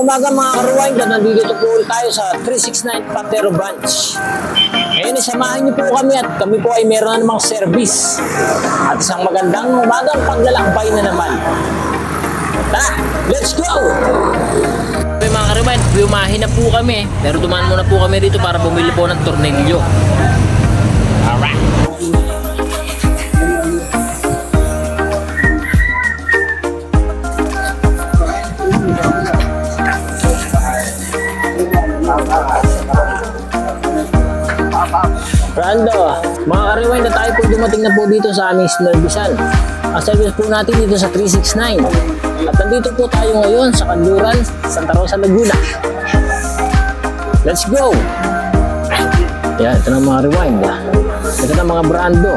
umaga mga karuwain, nandito po ulit tayo sa 369 Platero Branch. Ngayon, samahan niyo po kami at kami po ay meron na namang service at isang magandang umagang paglalakbay na naman. Tara, let's go! Okay mga karuwain, bumahin na po kami pero dumaan muna po kami dito para bumili po ng tornilyo. Alright! Brando, mga ka-rewind na tayo po dumating na po dito sa aming sinervisan. Ang service po natin dito sa 369. At nandito po tayo ngayon sa Kanluran, Santa Rosa, Laguna. Let's go! Yan, ito na mga rewind. Ito na mga Brando.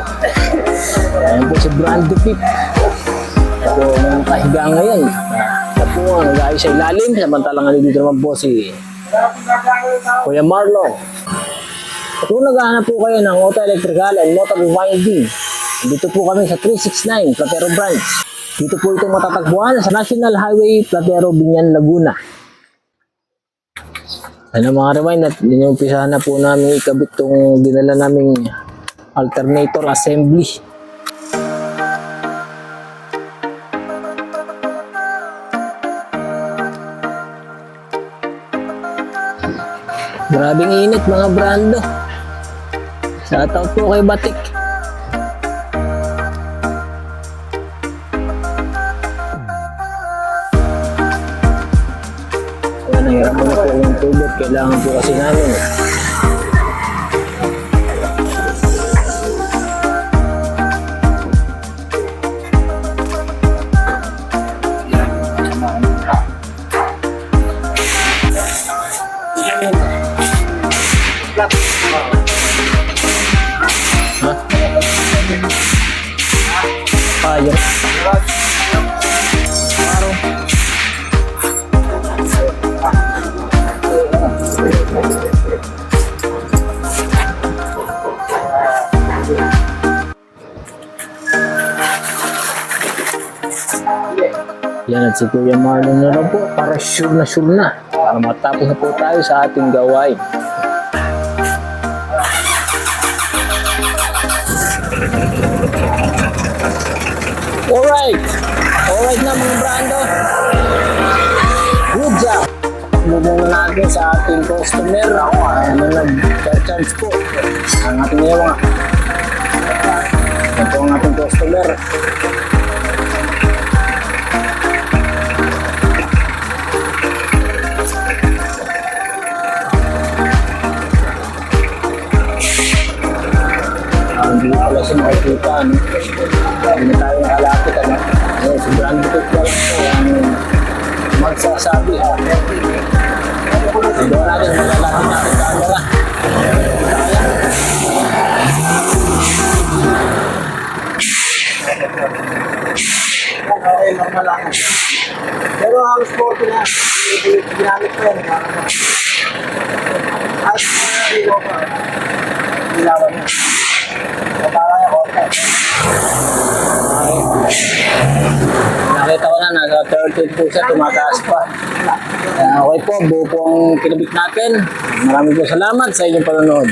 Ayan po si Brando Pip. Ito po mga kahiga ngayon. Ito po ang nag-ayos sa ilalim. Samantalang dito naman po si Kuya Marlon. At kung naghahanap po kayo ng auto electrical and motor rewinding, dito po kami sa 369 Platero Branch. Dito po ito matatagpuan sa National Highway Platero, Binyan, Laguna. Ano mga rewind, at inumpisahan na po namin ikabit itong dinala naming alternator assembly. Grabing init mga Brando. Shoutout po kay Batik. Nahirap mo na po yung tubot. Kailangan po kasi namin. Fire. Yan at si Kuya Marlon na rin po para sure na para matapos na po tayo sa ating gawain. Alright na mga Brando. Good job. Muna natin sa ating customer. Ano nag-charge po. Ang ating mga ito ang ating customer. Hindi pala siya makikita. Hindi na tayo nakalapit. Si Brando po po ang magsasabi. Hindi na natin malalapit na ang camera. Okay, normal lang. Pero halos po ito na. Ginamit ko yan. Halos po na rin ako. Ilawan na. Nakita ko na, nasa 30 po siya, tumataas pa. Okay po, buo po ang kinabit natin. Maraming po salamat sa inyong panonood.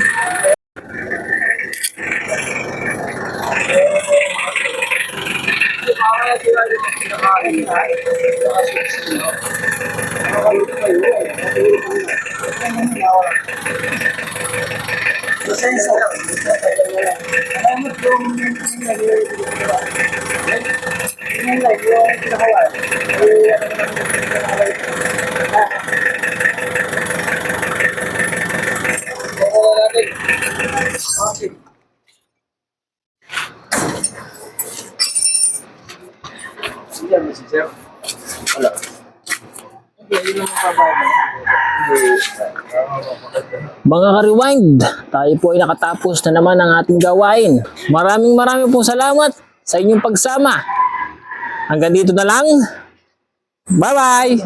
Mga ka-rewind, tayo po ay nakatapos na naman ang ating gawain. Maraming pong salamat sa inyong pagsama. Hanggang dito na lang. Bye-bye!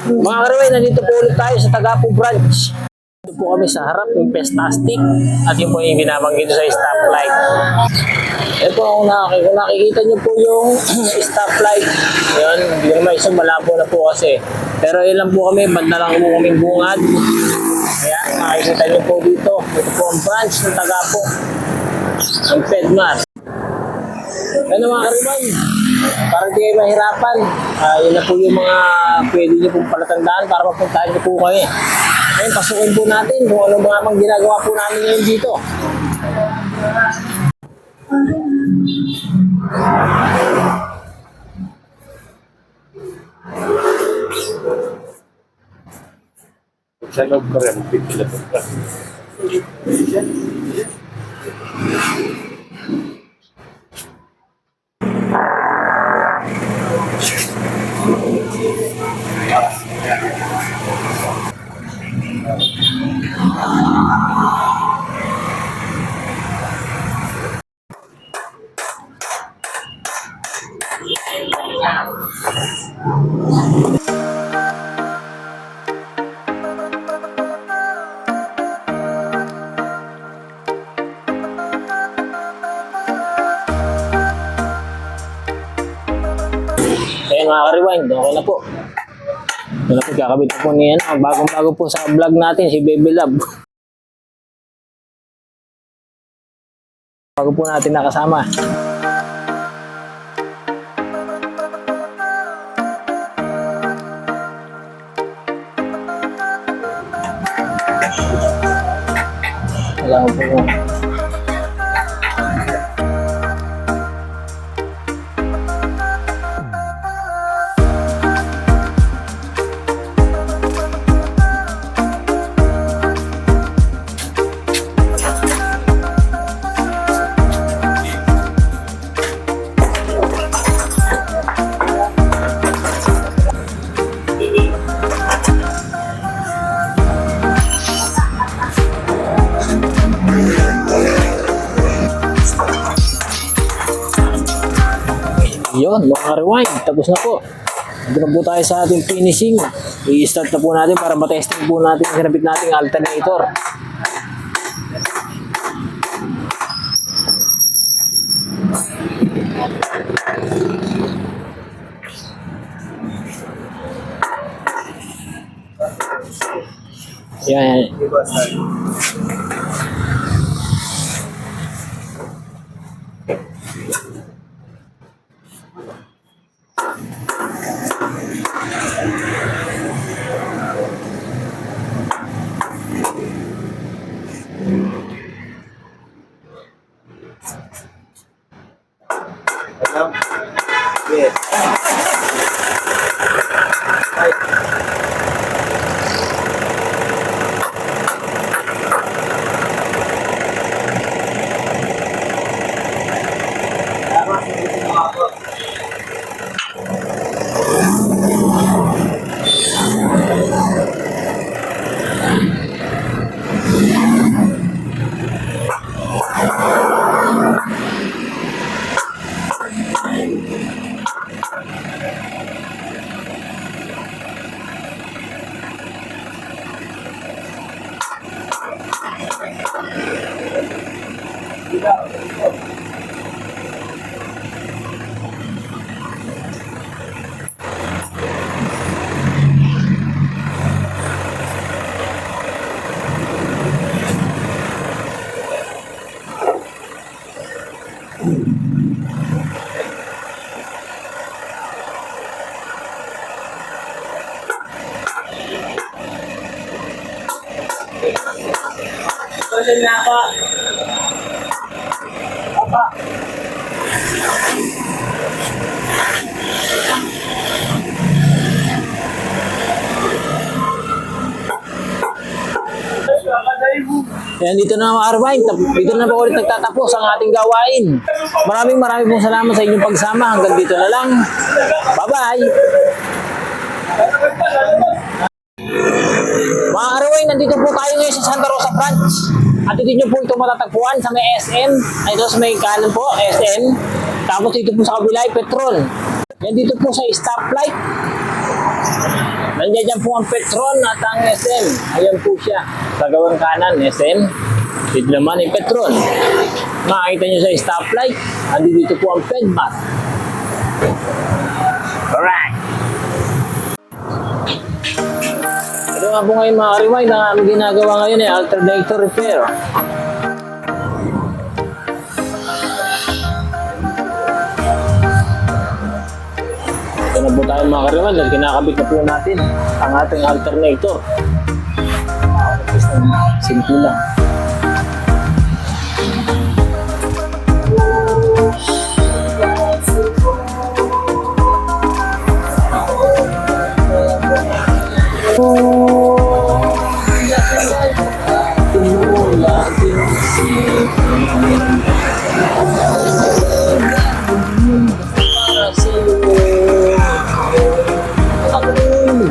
Mga ka-rewind, nandito po ulit tayo sa Tagapo Branch. Dito po kami sa harap ng Pestastic at yun po yung binabanggit sa stoplight. Ito, kung nakikita nyo po yung stoplight, yun, yung may isang malabo na po kasi. Pero yun lang po kami, banda lang po kaming bungad. Ayan, makikita nyo po dito. Ito po ang branch ng Tagapo, ang PEDMAR. Ano mga karibay, para di kayo mahirapan, yun na po yung mga pwede nyo pong palatandaan para mapuntahan nyo po kayo. Ngayon, pasukin po natin kung ano mga mang ginagawa po namin ngayon dito. Sa loob ko rin, pipila po ka. Kaya mga ka-rewind, okay na po. Ito na po, kakabit na po niya. Bagong-bago po sa vlog natin, si Baby Love. Bago po natin nakasama. Wala po po. Yun, mga rewind, tapos na po. Ito na po tayo sa ating finishing. I-start na po natin para matesting po natin ang kinabit nating alternator. Yan. Alam? Yes. Kasi na ako. Apa. Yan, dito na mga Arvine. Dito na po ulit nagtatapos ang ating gawain. Maraming pong salamat sa inyong pagsama. Hanggang dito na lang. Bye-bye! Mga Arvine, nandito po tayo ngayon sa Santa Rosa Branch. At dito nyo po ito matatagpuan sa may SM. Ay, ito sa may kanan po, SM. Tapos dito po sa kabila ay Petron. Yan dito po sa stoplight. Nandiyan dyan po ang Petron at ang SM. Ayan po siya. Sa gawang kanan, SM. Dito naman ay Petron. Makikita nyo sa stoplight. dito po ang pedmat. Alright. Ito nga po ngayon mga ka-rewind, ang aming ginagawa ngayon ay alternator repair. Ito na po tayo mga ka-rewind, dahil kinakabit na po natin ang ating alternator. Simple lang.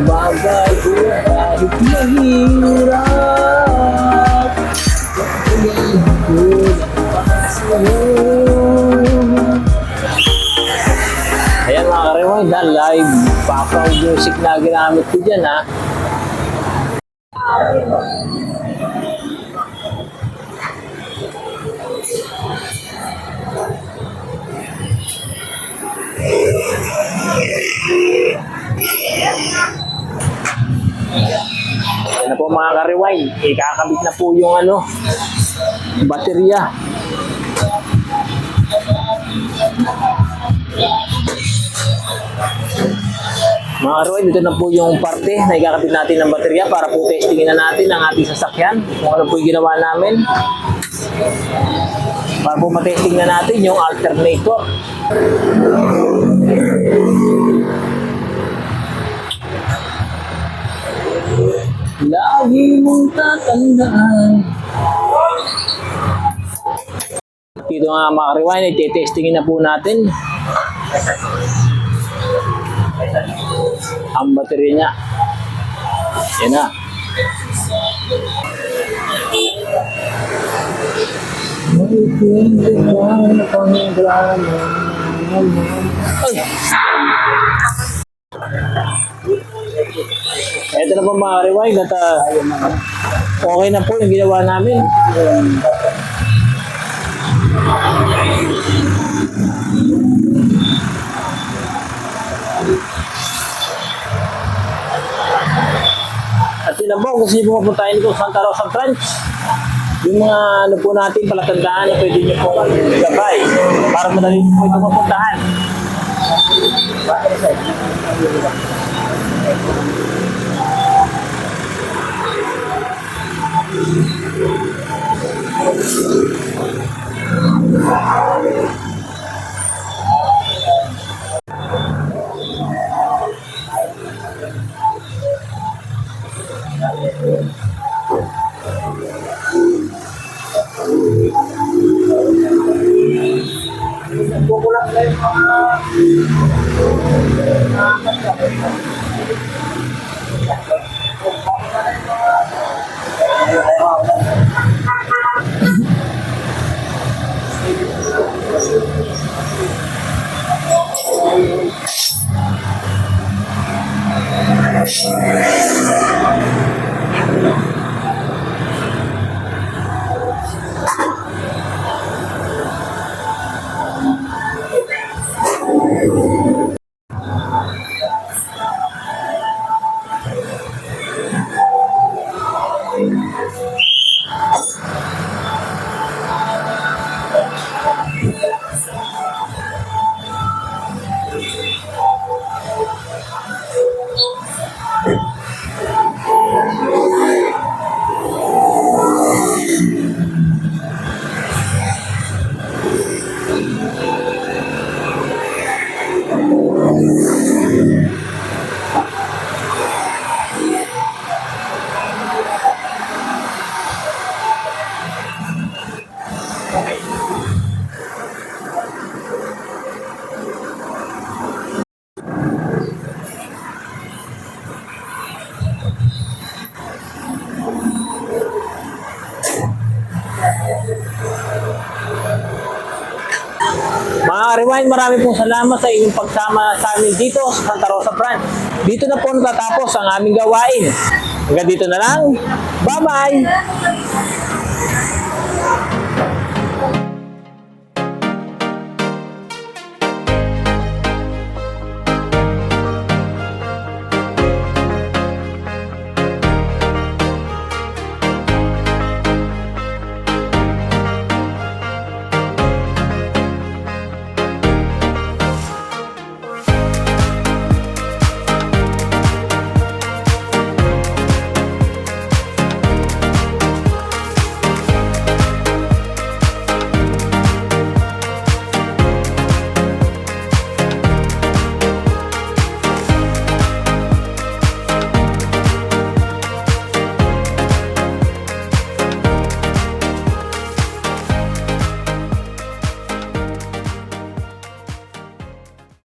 Bagay ko kahit mahirap. Ayan mga ka-rewind, live background music na ginamit ko dyan ha. Yan na po mga ka-rewind, ikakabit na po yung baterya. Mga ka-rewind, ito na po yung parte na ikakabit natin ng baterya para po testingin na natin ang ating sasakyan kung ano po yung ginawa namin para po matesting na natin yung alternator. Lagi mong tatandaan. Dito nga mga ka-rewind, i-testingin na po natin ang baterya niya. Yan na. Ay! Ito na po mga ka-rewind at okay na po yung ginawa namin. At yun na po, kung gusto nyo pumuntahin ko sa Santa Rosa Branch, yung mga po natin palatandaan na pwede nyo po gabay para madali po ito mapuntahan. Mga rewind, marami pong salamat sa inyong pagsama sa amin dito sa Santa Rosa Branch. Dito na po natatapos ang aming gawain. Hanggang dito na lang. Bye-bye!